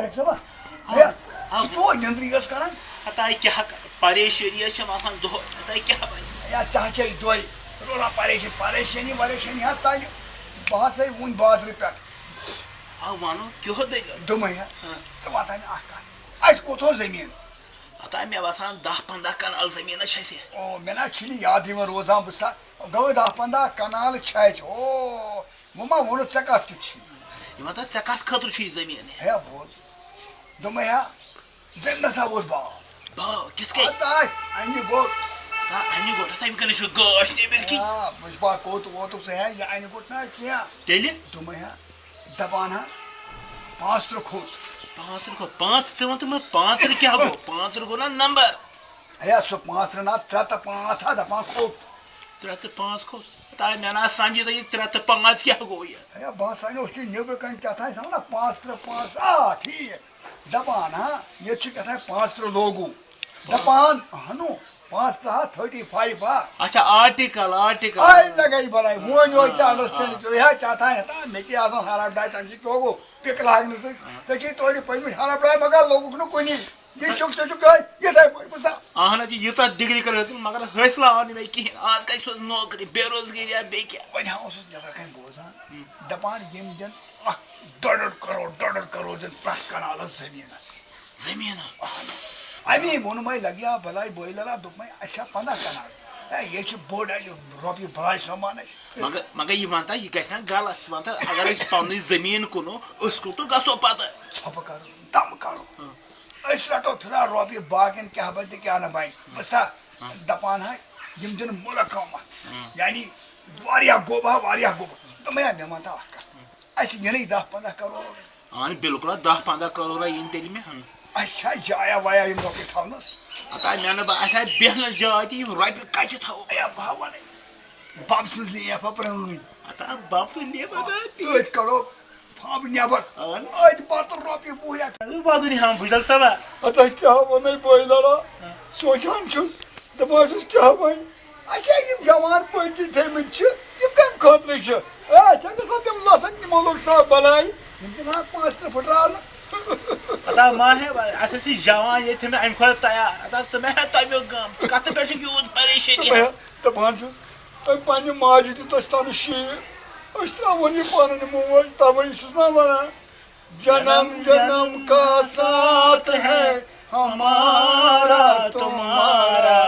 طارق صٲبا ہے ژٕ کیٛوٚوا نِنٛدرٕے ٲس کران ہتا کیٛاہ پریشٲنی چھم آسان دۄہ ہتا کیٛاہ بنہِ یا ژٕ ہَچے دۄہے روزان پریشٲنی حظ ژَلہِ بہٕ ہسا وُنۍ بازرٕ پٮ۪ٹھ وَنو کیٛاہ دٔلیٖل دوٚپمَے ہا ژٕ وَنتہٕ مےٚ اَکھ کَتھ اَسہِ کوٚت اوس زٔمیٖن ہتا مےٚ باسان 10-15 کنال زٔمیٖنہ چھِ اَسہِ او مےٚ نہ چھُنہٕ یاد یِوان روزان بہٕ چھُس گوٚو 10-15 کنال چھِ اَسہِ او وۄنۍ ما ووٚنُتھ ژےٚ کَتھ کیُتھ چھُے یہِ وَن تہٕ ژےٚ کَتھ خٲطرٕ چھُے زٔمیٖن ہے بوز دوٚپمَے ہا زٔمیٖنَس ہا اوس باو باو کِتھ کٔنۍ اَنہِ گوٚٹ اَنہِ گوٚٹ ہتا اَمہِ کَنۍ چھُ گاش نیٚبٕرۍ کِنۍ بہٕ چھُس با کوٚت ووتُکھ ژٕ ہے یہِ اَنہِ گوٚٹ نہ کینٛہہ تیٚلہِ دوٚپمَے ہا دَپان ہا 5 کھوٚت 5 کھوٚت 5 ژٕ وَن تہٕ مےٚ 5 کیٛاہ گوٚو 5 گوٚو نا نمبر ہے سُہ 5 نہ 3 تہٕ 5 ہا دَپان کھوٚت 3 تہٕ 5 کھوٚت ہتا مےٚ نہ سَمجھی تہٕ یہِ 3 تہٕ 5 کیٛاہ گوٚو یہِ ہے بہٕ ہسا اوس یہِ نیٚبرٕ کَنۍ کیٛاہ تھانۍ سَمجھا 5 آ ٹھیٖک دَپان ہا ییٚتہِ چھُ کیٛاہ تھانۍ 5 لوگوٗ دَپان ہنوٗ 5 ہا 35 ہا اچھا آرٹِکل آے مےٚ گٔے بَلاے وۄنۍ ہوے ژےٚ انڈرسٹینڈ تُہۍ ہا کیٛاہ تھانۍ ہتا مےٚ تہِ آسان ہرف ڈاے تَمہِ سۭتۍ کیٛاہ گوٚو پِک لاگنہٕ سۭتۍ ژےٚ چھے توتہِ پٔرمٕتۍ ہرف ڈاے مگر لوگُکھ نہٕ کُنی یہِ چھُکھ ژٕ چھُکھ یِتھَے پٲٹھۍ بوٗزتھا اہن حظ ییٖژاہ ڈگری کٔر حٲصِل مگر حٲصِل آو نہٕ مےٚ کِہیٖنۍ آز کَتہِ چھُس نوکری بے روزگٲری یا بیٚیہِ کیٛاہ وۄنۍ ہا اوسُس نٮ۪برٕ کَنۍ بوزان دَپان یِم دِن 1.5 کَرور دِن پرٛٮ۪تھ کَنالَس زٔمیٖنَس اَمی ووٚنمَے لگیا بَلاے بٲیلَلا دوٚپمَے اَسہِ چھا 15 کنال ہے ییٚتہِ چھُ بوٚڑ رۄپیہِ بَلاے سامان اَسہِ مگر یہِ وَن تہٕ یہِ گژھِ نا غلط ژٕ وَن تہٕ اگر أسۍ پنٛنُے زٔمیٖن کُنو أسۍ کوٚت گژھو پَتہٕ ژھۄپہٕ کَرو دَم کَرو أسۍ رَٹو فِلحال رۄپیہِ باقیَن کیٛاہ بَنہِ تہٕ کیٛاہ نہٕ بَنہِ بوٗزتھا دَپان ہا یِم دِنہٕ مُلک قۭمَتھ یعنی واریاہ گوٚب ہا واریاہ گوٚب دوٚپمَے ہا مےٚ وَن تہٕ اَکھ کَتھ اَسہِ یِنٕے 10-15 کَرور اہن بِلکُل حظ 10-15 کَرور یِن تیٚلہِ مےٚ اَسہِ چھا جایا وایا یِم رۄپیہِ تھاونَس ہتا مےٚ نہٕ اَسہِ آسہِ بیٚہنَس جاے تہِ یِم رۄپیہِ کَتہِ تھاوو ہے بہٕ ہا وَنَے بَب سٕنٛز لیف ہا پرٛٲنۍ ہتا بَبہٕ لیبہٕ أتھۍ کَڑو پھمب نٮ۪بر أتھۍ پَتہٕ رۄپیہِ پوٗرٕ وَدُن ہم بُجل صٲبا ہتا کیٛاہ وَنَے بٲے لالا سونٛچان چھُس دَپان چھُس کیٛاہ وَنہِ اَسے یِم جوان پٔرۍتھٕے تھٲیمٕتۍ چھِ یِم کَمہِ خٲطرٕ چھِ ہے ژےٚ گژھان تِم لَسَن تِمو لوٚگ صاف بَلاے یِم دِوان 5 پھٕٹراونہٕ ہتا ما ہے اَسہِ ٲسۍ جوان ییٚتہِ مےٚ اَمہِ کھۄتہٕ تیار ہتا ژٕ مےٚ ہا تَمیُک غم ژٕ کَتھ پٮ۪ٹھ چھُکھ یوٗت پریشٲنی دَپان چھُس پنٛنہِ ماجہِ دیُت اَسہِ تَنہٕ شیٖر أسۍ ترٛاوون یہِ پَنٕنۍ موج تَوَے چھُس نا وَنان جنم جنم کا ساتھ ہے ہمارا تمہارا